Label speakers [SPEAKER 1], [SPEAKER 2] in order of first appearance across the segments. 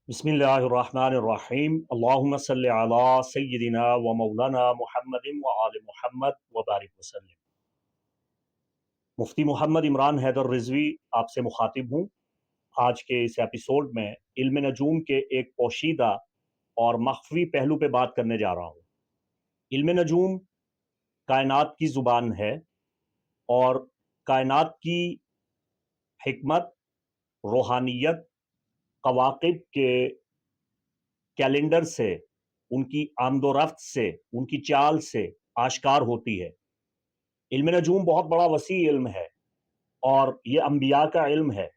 [SPEAKER 1] बिस्मिल्लाहिर्रहमानिर्रहीम अल्लाहुम्मा सल्लि अला सय्यिदिना व मौलाना मुहम्मदिन व आले मुहम्मद व बारिक वसल्लम। मुफ्ती मोहम्मद इमरान हैदर रिजवी आपसे मुखातिब हूँ। आज के इस एपिसोड में इल्म नजूम के एक पोशीदा और मख्फी पहलू पे बात करने जा रहा हूँ। इल्म नजूम कायनात की ज़ुबान है और कायनात की हिकमत, रूहानियत, कवाकिब के कैलेंडर से, उनकी आमदोरफ्त से, उनकी चाल से आश्कार होती है। इल्म नजूम बहुत बड़ा वसी इल्म है और ये अंबिया का इल्म है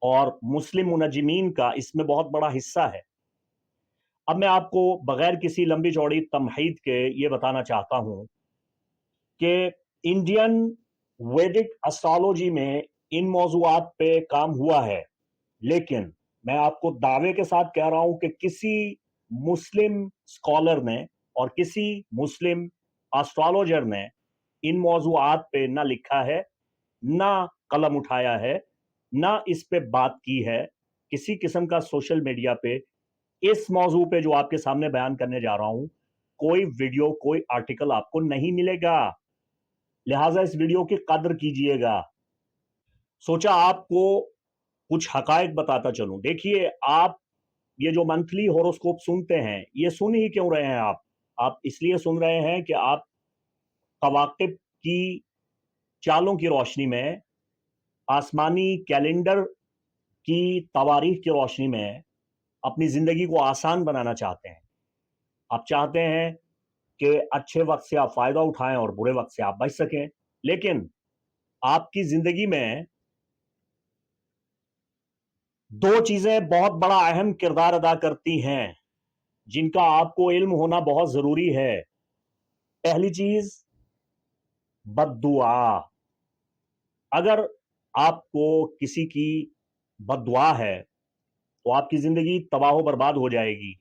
[SPEAKER 1] और मुस्लिम मुनज्जिमीन का इसमें बहुत बड़ा हिस्सा है। अब मैं आपको बगैर किसी लंबी चौड़ी तमहीद के ये बताना चाहता हूँ कि इंडियन वैदिक एस्ट्रोलॉजी में इन मौज़ूआत पे काम हुआ है, लेकिन मैं आपको दावे के साथ कह रहा हूं कि किसी मुस्लिम स्कॉलर ने और किसी मुस्लिम एस्ट्रोलॉजर ने इन मौज़ूआत पे ना लिखा है, ना कलम उठाया है, ना इस पे बात की है। किसी किस्म का सोशल मीडिया पे इस मौजू पे जो आपके सामने बयान करने जा रहा हूं, कोई वीडियो, कोई आर्टिकल आपको नहीं मिलेगा। लिहाजा इस वीडियो की कद्र कीजिएगा। सोचा आपको कुछ हकायक बताता चलूं। देखिए, आप ये जो मंथली होरोस्कोप सुनते हैं, ये सुन ही क्यों रहे हैं आप इसलिए सुन रहे हैं कि आप कवाकिब की चालों की रोशनी में, आसमानी कैलेंडर की तवारीख की रोशनी में अपनी जिंदगी को आसान बनाना चाहते हैं। आप चाहते हैं कि अच्छे वक्त से आप फायदा उठाएं और बुरे वक्त से आप बच सकें। लेकिन आपकी जिंदगी में दो चीजें बहुत बड़ा अहम किरदार अदा करती हैं, जिनका आपको इल्म होना बहुत जरूरी है। पहली चीज, बद्दुआ। अगर आपको किसी की बद्दुआ है तो आपकी जिंदगी तबाह बर्बाद हो जाएगी।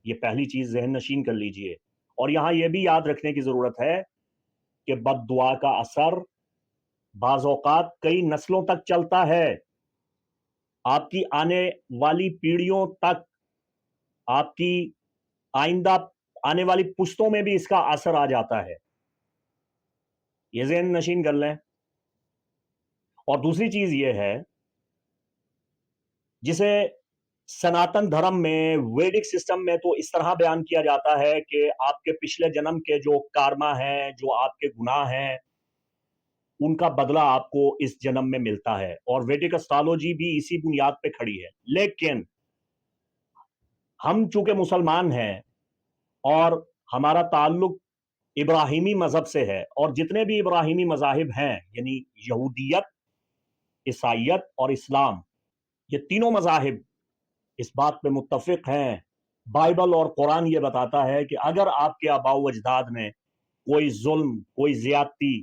[SPEAKER 1] ये पहली चीज ज़हन नशीन कर लीजिए। और यहां यह भी याद रखने की जरूरत है कि बद्दुआ का असर बाज़ औक़ात कई नस्लों तक चलता है। आपकी आने वाली पीढ़ियों तक, आपकी आइंदा आने वाली पुश्तों में भी इसका असर आ जाता है। ये ज़हन नशीन कर लें। और दूसरी चीज ये है, जिसे सनातन धर्म में, वैदिक सिस्टम में तो इस तरह बयान किया जाता है कि आपके पिछले जन्म के जो कार्मा है, जो आपके गुनाह हैं, उनका बदला आपको इस जन्म में मिलता है। और वैदिक एस्ट्रोलॉजी भी इसी बुनियाद पे खड़ी है। लेकिन हम चूंकि मुसलमान हैं और हमारा ताल्लुक इब्राहिमी मजहब से है, और जितने भी इब्राहिमी मजाहिब हैं, यानी यहूदियत, ईसाइयत और इस्लाम, ये तीनों मजाहिब इस बात पे मुत्तफिक हैं। बाइबल और कुरान ये बताता है कि अगर आपके आबाओ अजदाद ने कोई जुल्म, कोई ज्यादती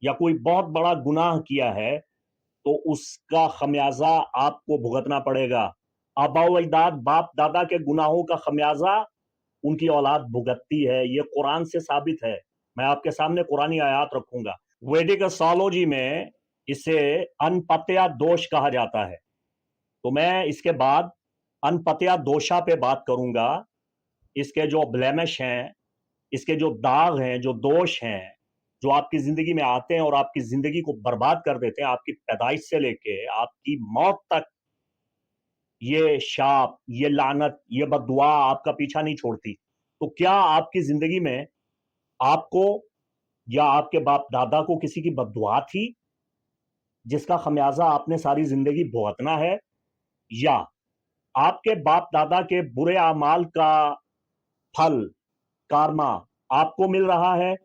[SPEAKER 1] या कोई बहुत बड़ा गुनाह किया है, तो उसका खमियाजा आपको भुगतना पड़ेगा। आबाओ अजदाद, बाप दादा के गुनाहों का खमियाजा उनकी औलाद भुगतती है। ये कुरान से साबित है। मैं आपके सामने कुरानी आयात रखूंगा। वैदिक एस्ट्रोलॉजी में इसे अनपत्या दोष कहा जाता है। तो मैं इसके बाद अनपत्या दोषा पे बात करूंगा। इसके जो ब्लेमिश हैं, इसके जो दाग हैं, जो दोष हैं, जो आपकी जिंदगी में आते हैं और आपकी जिंदगी को बर्बाद कर देते हैं, आपकी पैदाइश से लेके आपकी मौत तक ये शाप, ये लानत, ये बद्दुआ आपका पीछा नहीं छोड़ती। तो क्या आपकी जिंदगी में आपको या आपके बाप दादा को किसी की बद्दुआ थी जिसका खमियाजा आपने सारी जिंदगी भुगतना है, या आपके बाप दादा के बुरे अमाल का फल, कारमा आपको मिल रहा है?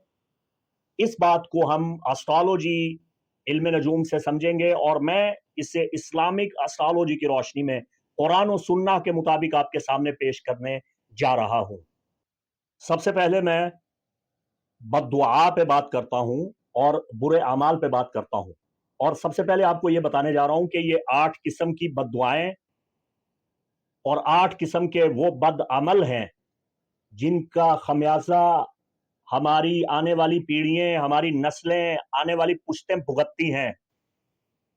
[SPEAKER 1] इस बात को हम एस्ट्रोलॉजी, इल्म नजूम से समझेंगे और मैं इसे इस्लामिक एस्ट्रोलॉजी की रोशनी में कुरान और सुन्ना के मुताबिक आपके सामने पेश करने जा रहा हूं। सबसे पहले मैं बद्दुआ पे बात करता हूं और बुरे अमाल पे बात करता हूं। और सबसे पहले आपको यह बताने जा रहा हूं कि ये 8 किस्म की बद्दुआएं और 8 किस्म के वो बद अमल हैं जिनका खमियाजा हमारी आने वाली पीढ़ियां, हमारी नस्लें, आने वाली पुश्तें भुगतती हैं।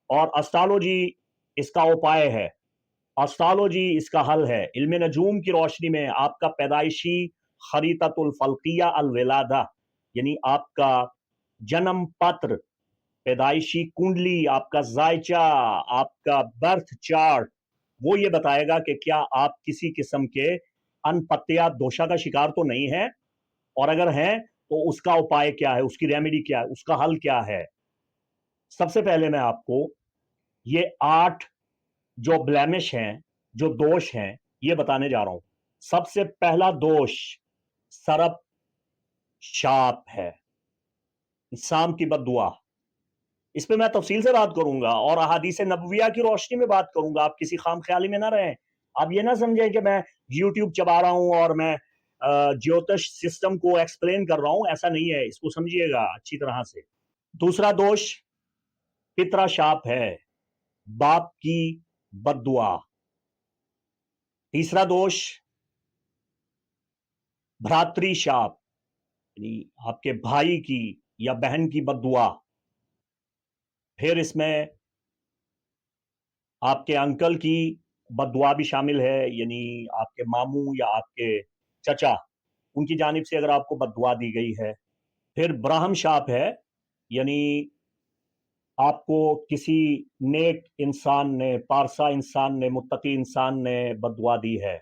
[SPEAKER 1] और एस्ट्रोलॉजी इसका उपाय है। एस्ट्रोलॉजी इसका हल है। इल्म नजूम की रोशनी में आपका पैदाइशी खरीततुल फल्किया अल विलादा, यानी आपका जन्म पत्र, पैदाइशी कुंडली, आपका जायचा, आपका बर्थ चार्ट, वो ये बताएगा कि क्या आप किसी किस्म के अनपत्या दोषा का शिकार तो नहीं है, और अगर हैं तो उसका उपाय क्या है, उसकी रेमेडी क्या है, उसका हल क्या है। सबसे पहले मैं आपको ये 8 जो ब्लेमिश हैं, जो दोष हैं, ये बताने जा रहा हूं। सबसे पहला दोष सरप शाप है, इंसान की बद्दुआ। इस पे मैं तफसील से बात करूंगा और अहादीस नबविया की रोशनी में बात करूंगा। आप किसी खाम ख्याली में ना रहें। आप ये ना समझें कि मैं यूट्यूब चबा रहा हूं और मैं ज्योतिष सिस्टम को एक्सप्लेन कर रहा हूं, ऐसा नहीं है। इसको समझिएगा अच्छी तरह से। दूसरा दोष पितरा शाप है, बाप की बद्दुआ। तीसरा दोष भ्रातृ शाप, यानी आपके भाई की या बहन की बद्दुआ। फिर इसमें आपके अंकल की बद्दुआ भी शामिल है, यानी आपके मामू या आपके चचा, उनकी जानिब से अगर आपको बद्दुआ दी गई है। फिर ब्राह्म शाप है, यानी आपको किसी नेक इंसान ने, पारसा इंसान ने, मुत्तकी इंसान ने बद्दुआ दी है,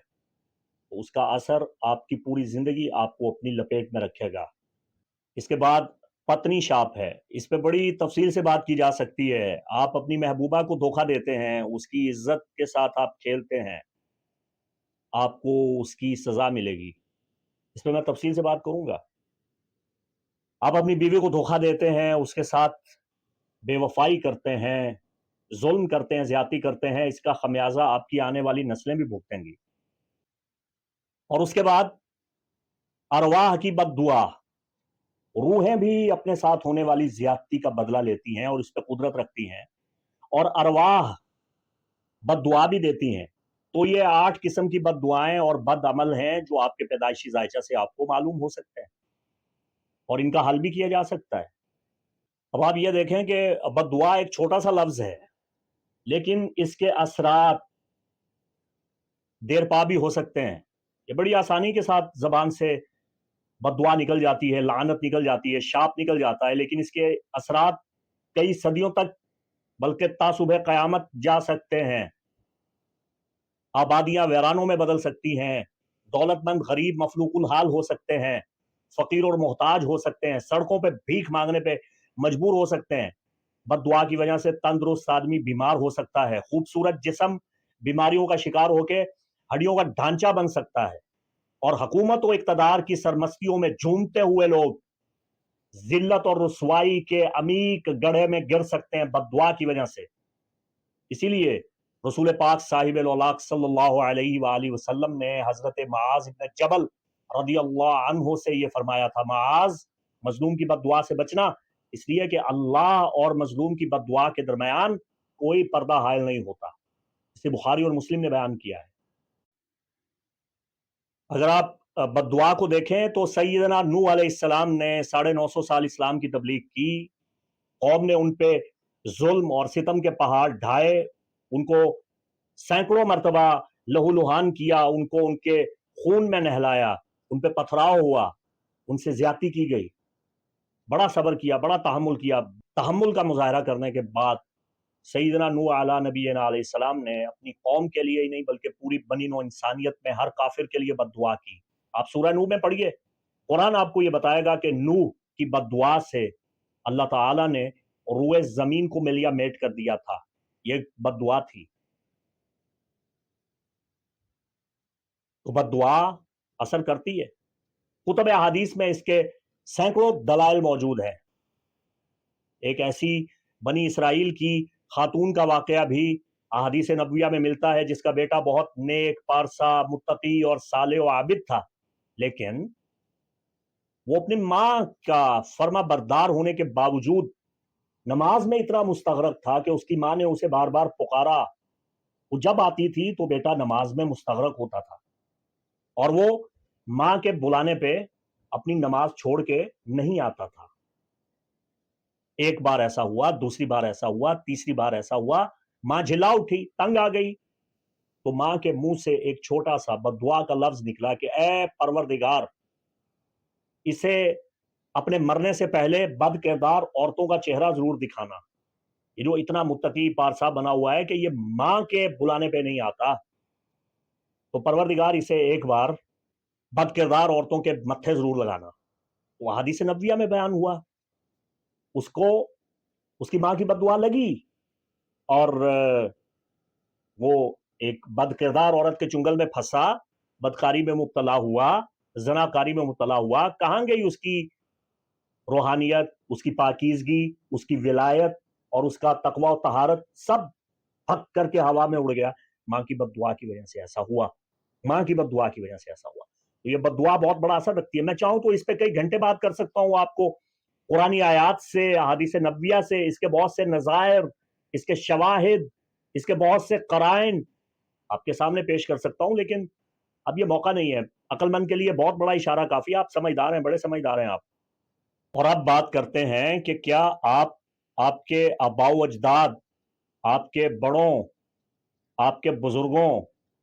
[SPEAKER 1] तो उसका असर आपकी पूरी जिंदगी आपको अपनी लपेट में रखेगा। इसके बाद पत्नी शाप है। इस पे बड़ी तफसील से बात की जा सकती है। आप अपनी महबूबा को धोखा देते हैं, उसकी इज्जत के साथ आप खेलते हैं, आपको उसकी सजा मिलेगी। इस पे मैं तफसील से बात करूंगा। आप अपनी बीवी को धोखा देते हैं, उसके साथ बेवफाई करते हैं, जुल्म करते हैं, ज्यादती करते हैं, इसका खमियाजा आपकी आने वाली नस्लें भी भुगतेंगी। और उसके बाद अरवाह की बद्दुआ, रूहें भी अपने साथ होने वाली ज्यादती का बदला लेती हैं और इस पर कुदरत रखती हैं, और अरवाह बद्दुआ भी देती हैं। तो ये 8 किस्म की बद्दुआएं और बद अमल हैं जो आपके पैदाइशी जायचा से आपको मालूम हो सकते हैं, और इनका हल भी किया जा सकता है। अब आप ये देखें कि बद्दुआ एक छोटा सा लफ्ज है, लेकिन इसके असरात देर पा भी हो सकते हैं। ये बड़ी आसानी के साथ जबान से बद्दुआ निकल जाती है, लानत निकल जाती है, शाप निकल जाता है, लेकिन इसके असरात कई सदियों तक, बल्कि तासुबह क़यामत जा सकते हैं। आबादियां वीरानों में बदल सकती हैं, दौलतमंद गरीब मफलूकुल हाल हो सकते हैं, फकीर और मोहताज हो सकते हैं, सड़कों पे भीख मांगने पे मजबूर हो सकते हैं। बद्दुआ की वजह से तंदुरुस्त आदमी बीमार हो सकता है, खूबसूरत जिस्म बीमारियों का शिकार होकर हड्डियों का ढांचा बन सकता है, और हुकूमत और इक़्तिदार की सरमस्तियों में झूमते हुए लोग जिल्लत और रुसवाई के अमीक गड्ढे में गिर सकते हैं बद्दुआ की वजह से। इसीलिए रसूल पाक साहिब औलाक सल्लल्लाहु अलैहि वालैहि वसल्लम ने हजरत मुआज इब्न जबल रदियल्लाहु अन्हु से ये फरमाया था, मुआज, मजलूम की बद्दुआ से बचना, इसलिए कि अल्लाह और मजलूम की बद्दुआ के दरमियान कोई पर्दा हायल नहीं होता। इसे बुखारी और मुस्लिम ने बयान किया है। अगर आप बद्दुआ को देखें तो सैयदना नूह अलैहिस्सलाम ने 950 साल इस्लाम की तबलीग की, कौम ने उन पे जुल्म और सितम के पहाड़ ढाए, उनको सैकड़ों मरतबा लहूलुहान किया, उनको उनके खून में नहलाया, उन पे पथराव हुआ, उनसे ज्यादती की गई, बड़ा सब्र किया, बड़ा तहम्मुल किया। तहम्मुल का मुजाहरा करने के बाद सैयदना नूह अला नबीना अलैहिस्सलाम ने अपनी कौम के लिए ही नहीं बल्कि पूरी बनी नौ इंसानियत में हर काफिर के लिए बद्दुआ की। आप सूरह नूह में पढ़िए, कुरान आपको ये बताएगा कि नूह की बद्दुआ से अल्लाह ताला ने रूए जमीन को मिलिया मेट कर दिया था। ये बद्दुआ थी। तो बद्दुआ असर करती है। कुतुब अहादीस में इसके सैकड़ों दलाइल मौजूद हैं। एक ऐसी बनी इसराइल की खातून का वाकया भी अहादीस नबविया में मिलता है, जिसका बेटा बहुत नेक, पारसा, मुत्तकी और साले व आबिद था, लेकिन वो अपनी माँ का फर्मा बरदार होने के बावजूद नमाज में इतना मुस्तगरक था कि उसकी माँ ने उसे बार बार पुकारा। वो जब आती थी तो बेटा नमाज में मुस्तगरक होता था, और वो माँ के बुलाने पे अपनी नमाज छोड़ के नहीं आता था। एक बार ऐसा हुआ, दूसरी बार ऐसा हुआ, तीसरी बार ऐसा हुआ, मां झिल्ला उठी, तंग आ गई, تو माँ के मुंह से एक छोटा सा बद्दुआ का लफ्ज निकला कि ए परवरदिगार, इसे अपने मरने से पहले बद किरदार औरतों का चेहरा जरूर दिखाना। ये जो इतना मुत्तकी पारसा बना हुआ है कि ये माँ के बुलाने पे नहीं आता, तो परवरदिगार इसे एक बार बद किरदार औरतों के मत्थे जरूर लगाना। वो हदीस नबविया में बयान हुआ। उसको उसकी माँ की बददुआ लगी और वो एक बद किरदार औरत के चुंगल में फंसा, बदकारी में मुब्तला हुआ, जनाकारी में मुब्तला हुआ। कहाँ गई उसकी रूहानियत, उसकी पाकीज़गी, उसकी विलायत और उसका तकवा और तहारत? सब फक करके हवा में उड़ गया। माँ की बददुआ की वजह से ऐसा हुआ। माँ की बददुआ की वजह से ऐसा हुआ। तो ये बददुआ बहुत बड़ा असर रखती है। मैं चाहूं तो इस पे कई घंटे बात कर सकता हूं आपको, कुरानी आयात से, अहादीस नबविया से, इसके बहुत से नज़ायर, इसके शवाहिद, इसके बहुत से कराइन आपके सामने पेश कर सकता हूं, लेकिन अब ये मौका नहीं है। अक्लमंद के लिए बहुत बड़ा इशारा काफी। आप समझदार हैं, बड़े समझदार हैं आप। और अब बात करते हैं कि क्या आप आपके आबाओ अजदाद, आपके बड़ों, आपके बुजुर्गों,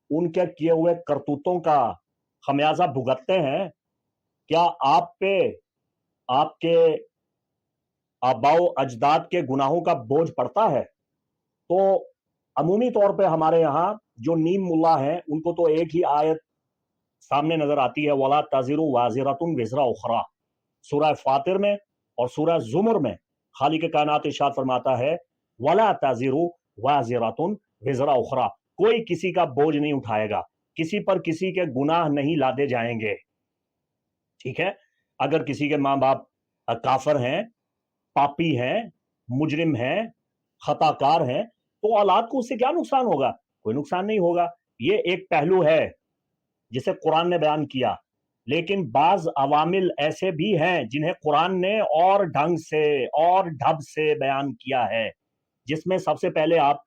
[SPEAKER 1] उनके किए हुए करतूतों का खमियाजा भुगतते हैं? क्या आप पे आपके आबाओ अजदाद के गुनाहों का बोझ पड़ता है? तो अमूमी तौर पे हमारे यहाँ जो नीम मुल्ला हैं, उनको तो एक ही आयत सामने नजर आती है, वला ताजिरु वाजिरतुन विज़रा उखरा, सूरह फातिर में और सूरह जुमर में खालिक कायनात इरशाद फरमाता है, वला ताजिरु वाजिरतुन विज़रा उखरा, कोई किसी का बोझ नहीं उठाएगा, किसी पर किसी के गुनाह नहीं लादे जाएंगे। ठीक है, अगर किसी के माँ बाप काफर हैं, पापी हैं, मुजरिम हैं, खताकार हैं, तो औलाद को उससे क्या नुकसान होगा? कोई नुकसान नहीं होगा। ये एक पहलू है जिसे कुरान ने बयान किया, लेकिन बाज अवामिल ऐसे भी हैं जिन्हें कुरान ने और ढंग से और ढब से बयान किया है, जिसमें सबसे पहले आप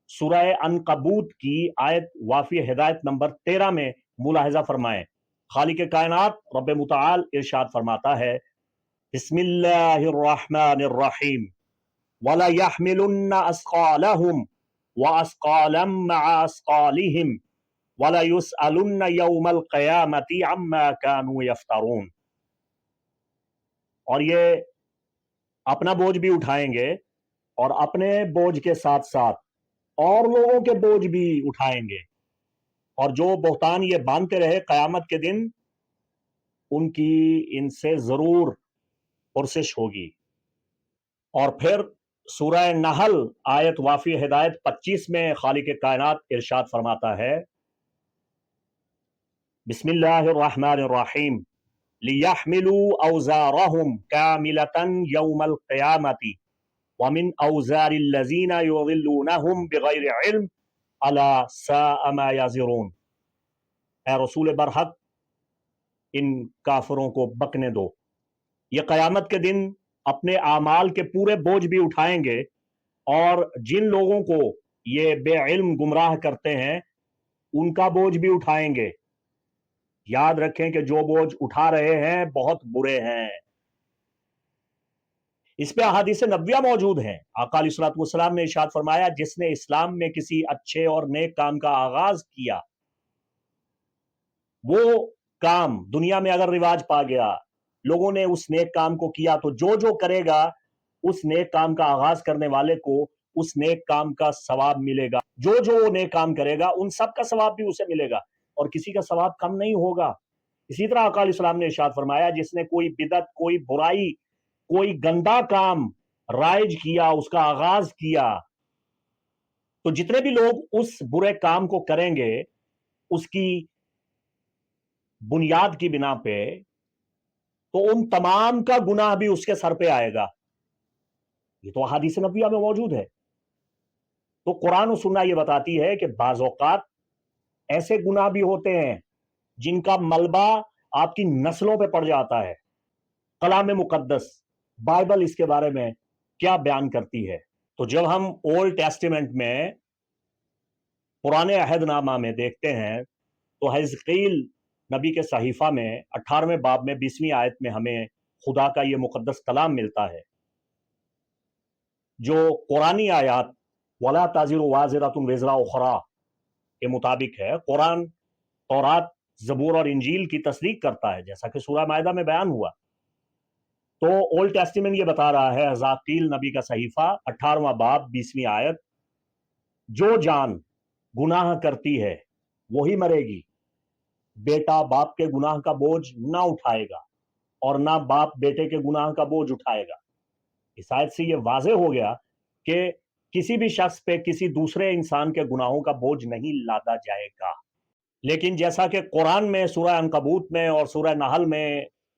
[SPEAKER 1] सूरह अनकबूत की आयत वाफी हिदायत नंबर 13 में मुलाहिजा फरमाएं। खालिक कायनात रब मुताल इरशाद फरमाता है, बिस्मिल्लाहिर्रहमानिर्रहीम, वला यहमिलुन्ना अस्कालहुम व अस्कालम मअ अस्कालिहिम वला युसअलुन्ना यौमल क़यामति अम्मा कानू यफ्तरून। और ये अपना बोझ भी उठाएंगे और अपने बोझ के साथ साथ और लोगों के बोझ भी उठाएंगे, और जो बोहतान ये बांधते रहे कयामत के दिन, उनकी इनसे जरूर पुरसिश होगी। और फिर सूरह नहल आयत वाफी हिदायत 25 में खालिक कायनात इरशाद फरमाता है, बिस्मिल्लाहिर्रहमानिर्रहीम, लियहमिलू औज़ारहुम कामिलतन यौमल क़यामति वमिन औज़ारिल्लज़ीना युज़िल्लूनहुम बिग़ैरि इल्म अला साअ मा यज़िरून। ऐ रसूल बरहक, इन काफिरों को बकने दो, ये कयामत के दिन अपने आमाल के पूरे बोझ भी उठाएंगे, और जिन लोगों को ये बेइल्म गुमराह करते हैं उनका बोझ भी उठाएंगे। याद रखें कि जो बोझ उठा रहे हैं बहुत बुरे हैं। इस पे अहादीस नबविया मौजूद हैं। आका अलैहिस्सलातु वस्सलाम ने इरशाद फरमाया, जिसने इस्लाम में किसी अच्छे और नेक काम का आगाज किया, वो काम दुनिया में अगर रिवाज पा गया, लोगों ने उस नेक काम को किया, तो जो जो करेगा उस नेक काम का आगाज करने वाले को उस नेक काम का सवाब मिलेगा। जो जो वो नेक काम करेगा उन सब का सवाब भी उसे मिलेगा, और किसी का सवाब कम नहीं होगा। इसी तरह आका अलैहिस्सलाम ने इरशाद फरमाया, जिसने कोई बिदअत, कोई बुराई, कोई गंदा काम राइज किया, उसका आगाज किया, तो जितने भी लोग उस बुरे काम को करेंगे, उसकी बुनियाद की बिना पे, तो उन तमाम का गुनाह भी उसके सर पे आएगा। ये तो हदीस नबविया में मौजूद है। तो कुरान और सुन्ना ये बताती है कि बाज़ औक़ात ऐसे गुनाह भी होते हैं जिनका मलबा आपकी नस्लों पे पड़ जाता है। कलाम मुकद्दस बाइबल इसके बारे में क्या बयान करती है? तो जब हम ओल्ड टेस्टामेंट में, पुराने अहदनामा में देखते हैं, तो हिजकील नबी के सहीफा में 18वें बाब में 20वीं आयत में हमें खुदा का ये मुकद्दस कलाम मिलता है, जो कुरानी आयत वला ताजिरु वाजिरतुन विज़रा उखरा کے مطابق ہے، قرآن، تورات، زبور اور انجیل کی تصدیق کرتا ہے، جیسا کہ سورہ مائدہ میں بیان ہوا۔ تو اولڈ ٹیسٹیمنٹ یہ بتا رہا ہے، حزقیل نبی کا صحیفہ 18واں باب 20ویں آیت، جو جان گناہ کرتی ہے وہی مرے گی، بیٹا باپ کے گناہ کا بوجھ نہ اٹھائے گا اور نہ باپ بیٹے کے گناہ کا بوجھ اٹھائے گا۔ اس آیت سے یہ واضح ہو گیا کہ کسی بھی شخص پہ کسی دوسرے انسان کے گناہوں کا بوجھ نہیں لادا جائے گا۔ لیکن جیسا کہ قرآن میں سورہ عنکبوت میں اور سورہ نحل میں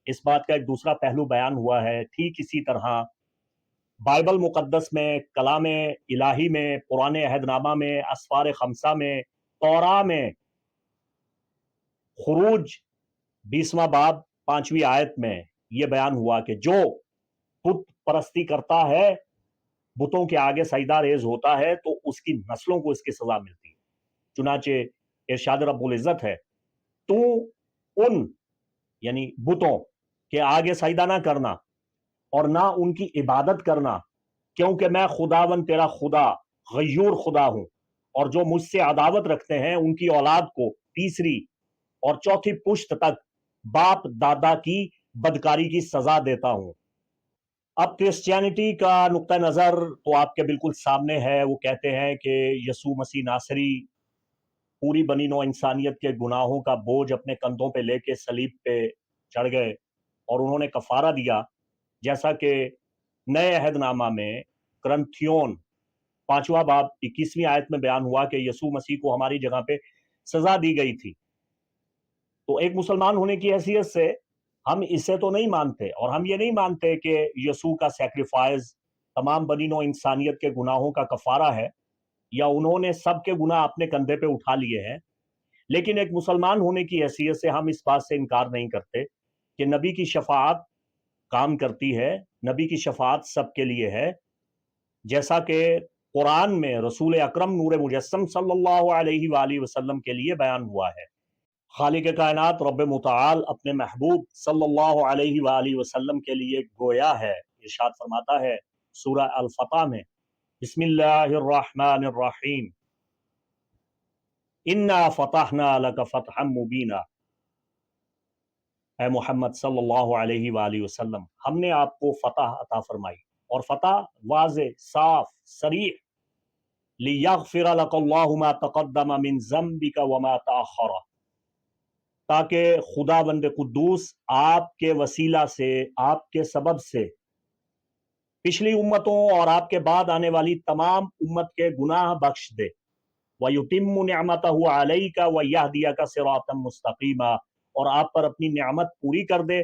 [SPEAKER 1] اس بات کا ایک دوسرا پہلو بیان ہوا ہے، ٹھیک اسی طرح بائبل مقدس میں، کلام الہی میں، قرآن عہد نامہ میں، اسفار خمسہ میں، توراہ میں، خروج 20واں باب 5ویں آیت میں یہ بیان ہوا کہ جو بت پرستی کرتا ہے، بتوں کے آگے سجدہ ریز ہوتا ہے، تو اس کی نسلوں کو اس کی سزا ملتی ہے۔ چنانچہ ارشاد رب العزت ہے، تو ان یعنی بتوں کے آگے سجدہ نہ کرنا اور نہ ان کی عبادت کرنا، کیونکہ میں خداوند تیرا خدا غیور خدا ہوں، اور جو مجھ سے عداوت رکھتے ہیں ان کی اولاد کو تیسری اور چوتھی پشت تک باپ دادا کی بدکاری کی سزا دیتا ہوں۔ اب کرسچینٹی کا نقطہ نظر تو آپ کے بالکل سامنے ہے، وہ کہتے ہیں کہ یسوع مسیح ناصری پوری بنی نوع انسانیت کے گناہوں کا بوجھ اپنے کندھوں پہ لے کے صلیب پہ چڑھ گئے اور انہوں نے کفارہ دیا، جیسا کہ نئے عہد نامہ میں کرنتھیون 5واں باب 21ویں آیت میں بیان ہوا کہ یسوع مسیح کو ہماری جگہ پہ سزا دی گئی تھی۔ تو ایک مسلمان ہونے کی حیثیت سے ہم اسے تو نہیں مانتے، اور ہم یہ نہیں مانتے کہ یسوع کا سیکریفائز تمام بنی نوع انسانیت کے گناہوں کا کفارہ ہے، یا انہوں نے سب کے گناہ اپنے کندھے پہ اٹھا لیے ہیں۔ لیکن ایک مسلمان ہونے کی حیثیت سے ہم اس بات سے انکار نہیں کرتے کہ نبی کی شفاعت کام کرتی ہے، نبی کی شفاعت سب کے لیے ہے، جیسا کہ قرآن میں رسول اکرم نور مجسم صلی اللہ علیہ وآلہ وسلم کے لیے بیان ہوا ہے۔ خالق کائنات رب متعال اپنے محبوب صلی اللہ علیہ وآلہ وسلم کے لیے گویا ہے، ارشاد فرماتا ہے سورہ الفتح میں، بسم اللہ الرحمن الرحیم، انا فتحنا لک فتحا مبینا، اے محمد صلی اللہ علیہ وآلہ وسلم، ہم نے آپ کو فتح عطا فرمائی، اور فتح واضح، صاف، صریح، لیغفر لک اللہ ما تقدم من ذنبک وما تأخر، تاکہ خدا بند قدوس آپ کے وسیلہ سے، آپ کے سبب سے پچھلی امتوں اور آپ کے بعد آنے والی تمام امت کے گناہ بخش دے، وَيُتِمُّ نِعْمَتَهُ عَلَيْكَ وَيَهْدِيَكَ صِرَاطًا مُسْتَقِيمًا، اور آپ پر اپنی نعمت پوری کر دے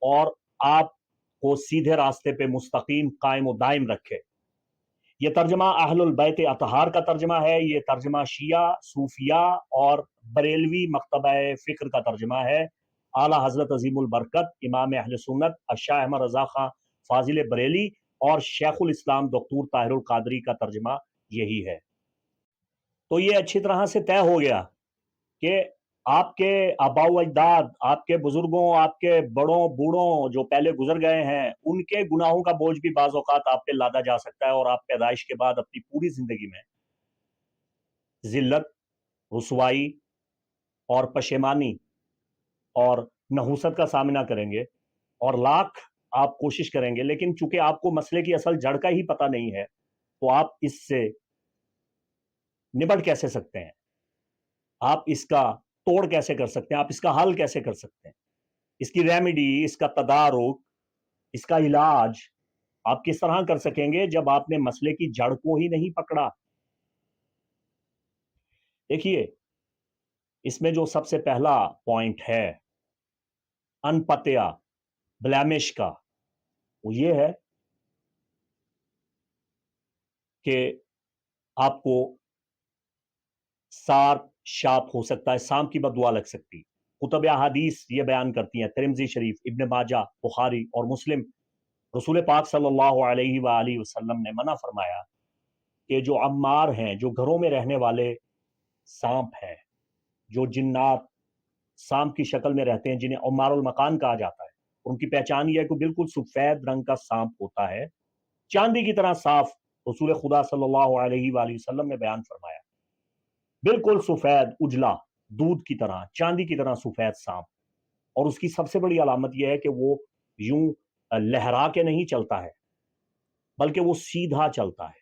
[SPEAKER 1] اور آپ کو سیدھے راستے پہ مستقیم قائم و دائم رکھے۔ یہ ترجمہ اہل البیت اطہار کا ترجمہ ہے، یہ ترجمہ شیعہ، صوفیہ اور بریلوی مکتبہ فکر کا ترجمہ ہے۔ اعلیٰ حضرت عظیم البرکت امام اہل سنت الشاہ احمد رضا خان فاضل بریلی اور شیخ الاسلام دکتور طاہر القادری کا ترجمہ یہی ہے۔ تو یہ اچھی طرح سے طے ہو گیا کہ آپ کے آباء و اجداد، آپ کے بزرگوں، آپ کے بڑوں بوڑھوں جو پہلے گزر گئے ہیں، ان کے گناہوں کا بوجھ بھی بعض اوقات آپ پہ لادا جا سکتا ہے، اور آپ پیدائش کے بعد اپنی پوری زندگی میں ذلت، رسوائی اور پشیمانی اور نحوست کا سامنا کریں گے، اور لاکھ آپ کوشش کریں گے، لیکن چونکہ آپ کو مسئلے کی اصل جڑ کا ہی پتہ نہیں ہے، تو آپ اس سے نبٹ کیسے سکتے ہیں، آپ اس کا توڑ کیسے کر سکتے ہیں، آپ اس کا حل کیسے کر سکتے ہیں، اس کی ریمیڈی، اس کا تدارک، اس کا علاج آپ کس طرح کر سکیں گے جب آپ نے مسئلے کی جڑ کو ہی نہیں پکڑا۔ دیکھیے، اس میں جو سب سے پہلا پوائنٹ ہے انپتیا، بلیمش کا، وہ یہ ہے کہ آپ کو سارپ شاپ ہو سکتا ہے، سانپ کی بددعا لگ سکتی۔ کتب احادیث یہ بیان کرتی ہیں، ترمذی شریف، ابن ماجہ، بخاری اور مسلم، رسول پاک صلی اللہ علیہ وآلہ وسلم نے منع فرمایا کہ جو عمار ہیں، جو گھروں میں رہنے والے سانپ ہیں، جو جنات سانپ کی شکل میں رہتے ہیں، جنہیں عمار المکان کہا جاتا ہے، ان کی پہچان یہ ہے کہ بالکل سفید رنگ کا سانپ ہوتا ہے، چاندی کی طرح صاف، رسول خدا صلی اللہ علیہ وآلہ وسلم نے بیان فرمایا बिल्कुल सफेद उजला, दूध की तरह, चांदी की तरह सफेद सांप। और उसकी सबसे बड़ी अलामत यह है कि वो यूं लहरा के नहीं चलता है, बल्कि वो सीधा चलता है।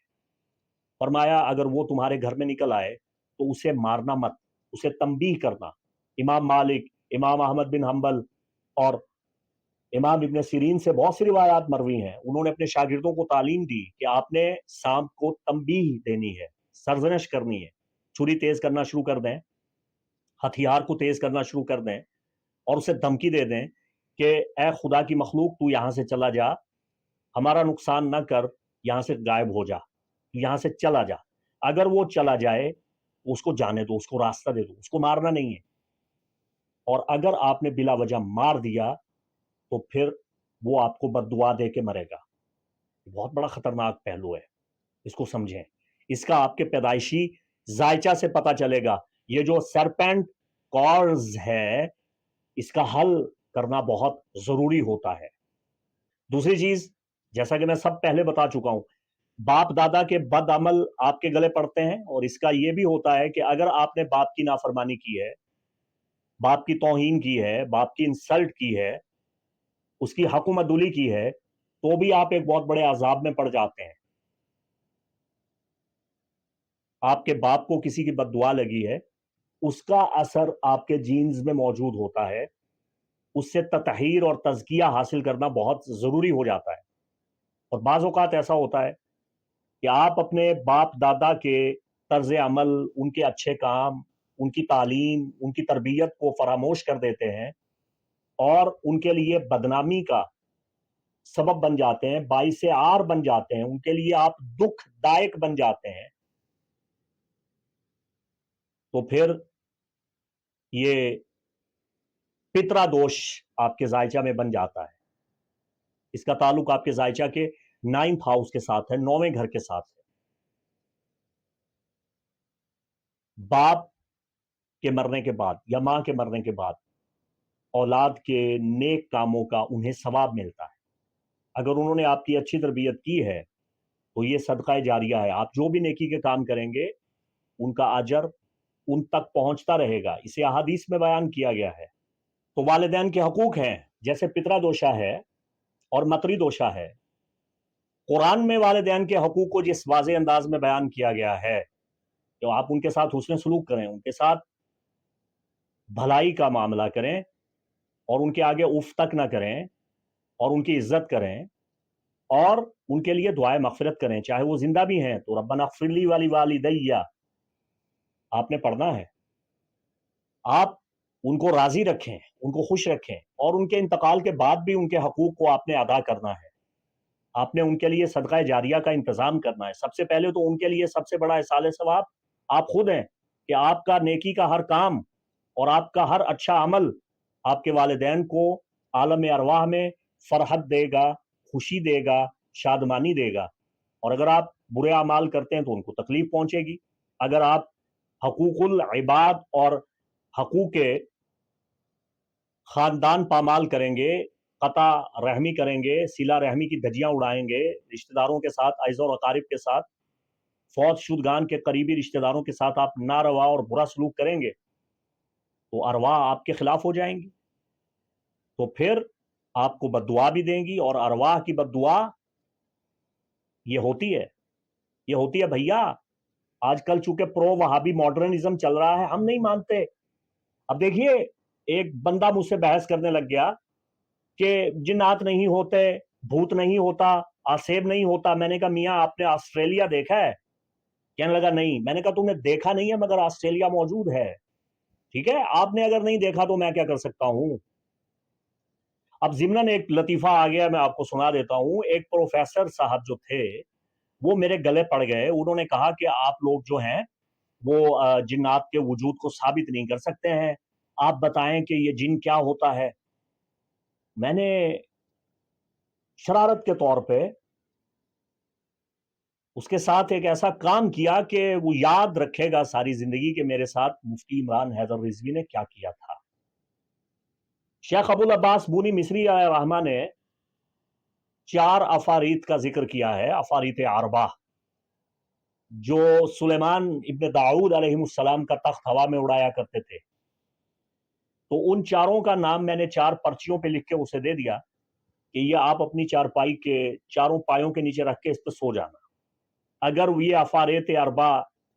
[SPEAKER 1] फरमाया अगर वो तुम्हारे घर में निकल आए तो उसे मारना मत, उसे तंबीह करना। इमाम मालिक, इमाम अहमद बिन हंबल और इमाम इब्न सीरीन से बहुत सी रिवायात मरवी हैं। उन्होंने अपने शागिर्दों को तालीम दी कि आपने सांप को तंबीह देनी है, सरजनश करनी है। छुरी तेज करना शुरू कर दें, हथियार को तेज करना शुरू कर दें और उसे धमकी दे दें कि ए खुदा की मखलूक तू यहां से चला जा, हमारा नुकसान न कर, यहां से गायब हो जा, यहां से चला जा। अगर वो चला जाए तो उसको जाने दो, उसको रास्ता दे दो, उसको मारना नहीं है। और अगर आपने बिला वजह मार दिया तो फिर वो आपको बद्दुआ दे के मरेगा। बहुत बड़ा खतरनाक पहलू है, इसको समझें। इसका आपके पैदाइशी जायचा से पता चलेगा। ये जो सरपेंट कॉर्स है, इसका हल करना बहुत जरूरी होता है। दूसरी चीज, जैसा कि मैं सब पहले बता चुका हूं, बाप दादा के बद अमल आपके गले पड़ते हैं। और इसका यह भी होता है कि अगर आपने बाप की नाफरमानी की है, बाप की तौहीन की है, बाप की इंसल्ट की है, उसकी हकुमतुली की है, तो भी आप एक बहुत बड़े अजाब में पड़ जाते हैं। आपके बाप को किसी की बद्दुआ लगी है, उसका असर आपके जीन्स में मौजूद होता है। उससे ततहीर और तज़किया हासिल करना बहुत ज़रूरी हो जाता है। और बाज़ औक़ात ऐसा होता है कि आप अपने बाप दादा के तर्ज़ अमल, उनके अच्छे काम, उनकी तालीम, उनकी तरबियत को फ़रामोश कर देते हैं और उनके लिए बदनामी का सबब बन जाते हैं, बाइसे आर बन जाते हैं, उनके लिए आप दुखदायक बन जाते हैं। तो फिर ये पितरा दोष आपके जायचा में बन जाता है। इसका ताल्लुक आपके जायचा के 9th हाउस के साथ है, 9वें घर के साथ है। बाप के मरने के बाद या मां के मरने के बाद औलाद के नेक कामों का उन्हें सवाब मिलता है। अगर उन्होंने आपकी अच्छी तरबियत की है तो ये सदका जारिया है। आप जो भी नेकी के काम करेंगे उनका अजर उन तक पहुंचता रहेगा। इसे अहादीस में बयान किया गया है। तो वालिदैन के हकूक हैं, जैसे पितरा दोषा है और मतरी दोषा है। कुरान में वालिदैन के हकूक को जिस वाज़े अंदाज में बयान किया गया है, तो आप उनके साथ हुस्न सलूक करें, उनके साथ भलाई का मामला करें और उनके आगे उफ तक ना करें और उनकी इज्जत करें और उनके लिए दुआए मगफिरत करें। चाहे वो जिंदा भी हैं तो रब्बना अग़फ़िरली वली वालिदैया आपने पढ़ना है। आप उनको राजी रखें, उनको खुश रखें और उनके इंतकाल के बाद भी उनके हकूक को आपने अदा करना है। आपने उनके लिए सदका जारिया का इंतजाम करना है। सबसे पहले तो उनके लिए सबसे बड़ा इसाले सवाब आप खुद हैं कि आपका नेकी का हर काम और आपका हर अच्छा अमल आपके वालिदैन को आलम अरवाह में फरहत देगा, खुशी देगा, शादमानी देगा। और अगर आप बुरे अमाल करते हैं तो उनको तकलीफ पहुंचेगी। अगर आप हकूकुल इबाद और हकूक खानदान पामाल करेंगे, कता रहमी करेंगे, सिला रहमी की धज्जियां उड़ाएंगे, रिश्तेदारों के साथ, अइज़ और अकारिब के साथ, फौत शुदगान के करीबी रिश्तेदारों के साथ आप नारवा और बुरा सलूक करेंगे तो अरवाह आपके खिलाफ हो जाएंगी। तो फिर आपको बद्दुआ भी देंगी। और अरवाह की बद्दुआ ये होती है, ये होती है भैया। आजकल चूंकि प्रो वहाबी मॉडर्निज्म चल रहा है, हम नहीं मानते। अब देखिए, एक बंदा मुझसे बहस करने लग गया कि जिन्नात नहीं होते, भूत नहीं होता, आसेब नहीं होता। मैंने कहा मियाँ आपने ऑस्ट्रेलिया देखा है? कहने लगा नहीं। मैंने कहा तुमने देखा नहीं है मगर ऑस्ट्रेलिया मौजूद है। ठीक है, आपने अगर नहीं देखा तो मैं क्या कर सकता हूं। अब ज़िमनन एक लतीफ़ा आ गया, मैं आपको सुना देता हूँ। एक प्रोफ़ेसर साहब जो थे, वो मेरे गले पड़ गए। उन्होंने कहा कि आप लोग जो हैं, वो जिन्नात के वजूद को साबित नहीं कर सकते हैं। आप बताएँ कि ये जिन क्या होता है? मैंने शरारत के तौर पे उसके साथ एक ऐसा काम किया कि वो याद रखेगा सारी ज़िंदगी कि मेरे साथ मुफ्ती इमरान हैदर रिज़वी ने क्या किया था। शेख अबुल अब्बास बूनी मिस्री रहमा ने 4 अफ़ारीत का ज़िक्र किया है, अफ़ारीत अरबा। जो सुलेमान इब्न दाऊद अलैहिस्सलाम का तख्त हवा में उड़ाया करते थे। तो उन चारों का नाम मैंने 4 पर्चियों पे लिख के उसे दे दिया कि ये आप अपनी चारपाई के चारों पायों के नीचे रख के इस पे सो जाना। अगर ये अफारेत अरबा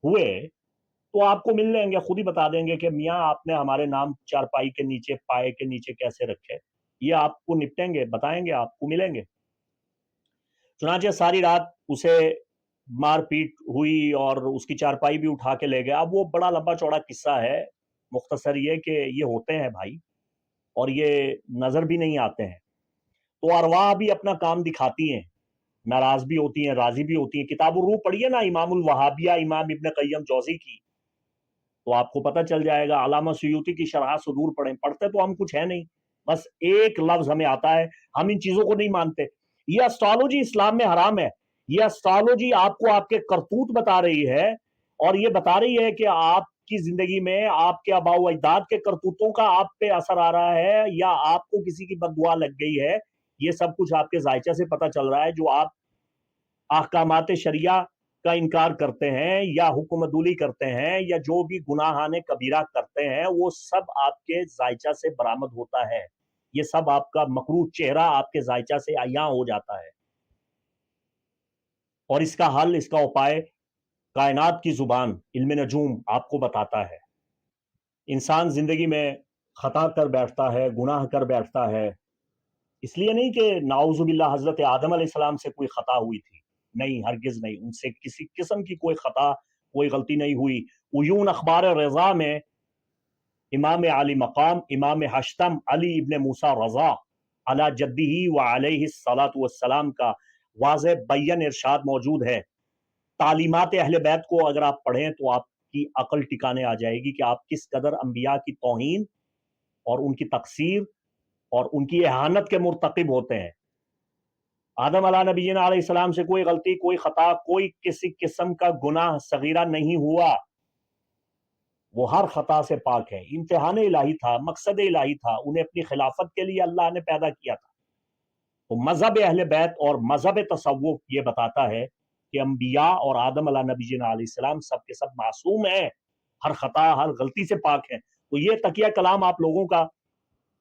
[SPEAKER 1] हुए तो आपको मिल लेंगे, खुद ही बता देंगे कि मियाँ आपने हमारे नाम चारपाई के नीचे, पाए के नीचे कैसे रखे। ये आपको निपटेंगे, बताएँगे, आपको मिलेंगे। चुनांचे सारी रात उसे मार-पीट हुई और उसकी चारपाई भी उठा के ले गए। अब वो बड़ा लंबा-चौड़ा किस्सा है, मुख्तसर ये कि ये होते हैं भाई और ये नज़र भी नहीं आते हैं। तो अरवाह भी अपना काम दिखाती हैं, नाराज़ भी होती हैं, राज़ी भी होती हैं। किताब-उर-रूह पढ़िए ना इमामुल वहाबिया, इमाम इब्न क़य्यम जौज़ी की, तो आपको पता चल जाएगा। अल्लामा सुयूती की शरह सुदूर पढ़ें, पढ़ते तो हम कुछ है नहीं, बस एक लफ्ज़ हमें आता है, हम इन चीज़ों को नहीं मानते। ये एस्ट्रोलॉजी इस्लाम में हराम है। ये एस्ट्रोलॉजी आपको आपके करतूत बता रही है और ये बता रही है कि आपकी ज़िंदगी में आपके आबा-ओ-अजदाद के करतूतों का आप पे असर आ रहा है या आपको किसी की बददुआ लग गई है। ये सब कुछ आपके ज़ायचा से पता चल रहा है, जो आप अहकामात शरिया का इनकार करते हैं या हुक्मदुली करते हैं या जो भी गुनाहाने कबीरा करते हैं, वो सब आपके ज़ायचा से बरामद होता है। ये सब आपका मकरूह चेहरा आपके ज़ायचा से अय्यां हो जाता है। और इसका हल, इसका उपाय कायनात की ज़ुबान इल्म नजूम आपको बताता है। इंसान ज़िंदगी में खता कर बैठता है, गुनाह कर बैठता है, इसलिए नहीं कि नाउज़ुबिल्लाह हज़रत आदम अलैहिस्सलाम से कोई खता हुई थी। नहीं, हरगिज़ नहीं, उनसे किसी किस्म की कोई खता, कोई गलती नहीं हुई। उयून अख़बार रज़ा में इमाम आली मक़ाम, इमाम हश्तम अली इब्न मूसा रज़ा अला जद्दिही व अलैहिस्सलातु वस्सलाम का वाज़ेह बय्यन इरशाद मौजूद है। तालीमात अहले बैत को अगर आप पढ़ें तो आपकी अक़ल टिकाने आ जाएगी कि आप किस कदर अंबिया की तौहीन और उनकी तक़सीर और उनकी एहानत के मुर्तकिब होते हैं। आदम अला नबीना अलैहिस्सलाम से कोई गलती, कोई खता, कोई किसी किस्म का गुनाह सगीरा नहीं हुआ। वो हर खता से पाक है। इम्तिहान इलाही था, मकसद इलाही था, उन्हें अपनी खिलाफत के लिए अल्लाह ने पैदा किया था। तो मजहब अहले बैत और मजहब तसव्वुफ ये बताता है कि अंबिया और आदम अला नबीना अलैहिस्सलाम सब के सब मासूम हैं, हर खता, हर गलती से पाक हैं। तो ये तकिया कलाम आप लोगों का,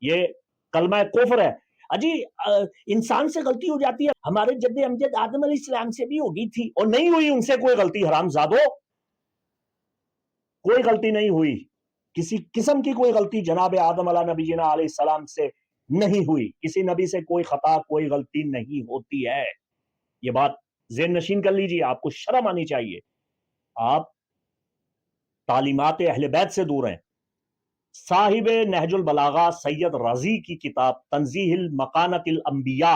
[SPEAKER 1] ये कलमा कुफ्र है। अजी इंसान से गलती हो जाती है, हमारे जद्दे अमजद आदम अलैहिस्सलाम से भी होगी थी और नहीं हुई उनसे कोई गलती। हरामजादो, कोई गलती नहीं हुई, किसी किस्म की कोई गलती जनाब आदम अला नबीना अलैहिस्सलाम से नहीं हुई। किसी नबी से कोई खता, कोई गलती नहीं होती है। ये बात ज़हन नशीन कर लीजिए, आपको शर्म आनी चाहिए। आप तालीमात अहले बैत से दूर हैं। साहिब नहजुल बलागा सैयद रजी की किताब तंजीहिल मकानतिल अंबिया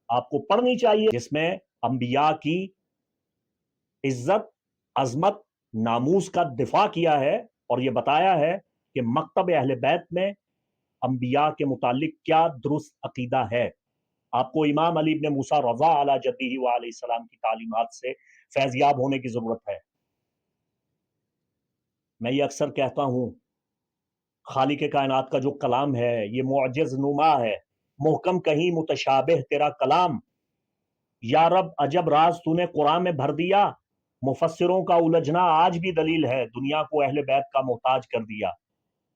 [SPEAKER 1] आपको पढ़नी चाहिए, जिसमें अंबिया की इज्जत, अजमत, नामूस का दिफा किया है और यह बताया है कि मकतब अहले बैत में अंबिया के मुतालिक क्या दुरुस्त अकीदा है। आपको इमाम अली इब्न मूसा रज़ा अला जद्दिही व अलैहिस्सलाम की तालीमात से फैज़याब होने की ज़रूरत है। मैं ये अक्सर कहता हूँ, खालिक कायनात का जो कलाम है ये मुअज्जज़ नुमा है, मुहकम कहीं मुतशाबिह तेरा कलाम। या रब अजब राज तूने कुरान में भर दिया, मुफस्सिरों का उलझना आज भी दलील है, दुनिया को अहले बैत का मोहताज कर दिया।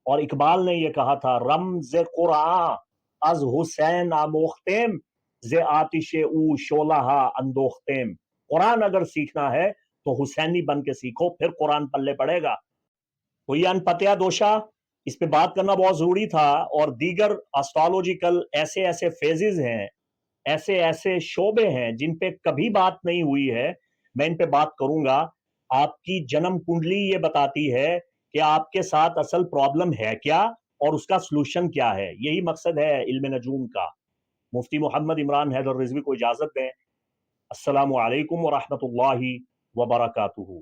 [SPEAKER 1] और इकबाल ने यह कहा था, रम्ज़ कुरान अज हुसैन आमोख्तेम जे आतिशे ऊ शोलाहा अंदोख्तेम। कुरान अगर सीखना है तो हुसैनी बन के सीखो, फिर कुरान पल्ले पड़ेगा। तो ये अनपत्या दोषा, इस पे बात करना बहुत जरूरी था। और दीगर एस्ट्रोलॉजिकल ऐसे ऐसे फेजेस हैं, ऐसे ऐसे शोबे हैं जिन पे कभी बात नहीं हुई है, मैं इन पे बात करूंगा। आपकी जन्म कुंडली ये बताती है कि आपके साथ असल प्रॉब्लम है क्या और उसका सलूशन क्या है। यही मकसद है इल्म नजूम का। मुफ्ती मोहम्मद इमरान हैदर रिजवी को इजाजत दें। अस्सलामु अलैकुम व रहमतुल्लाहि व बरकातुहू।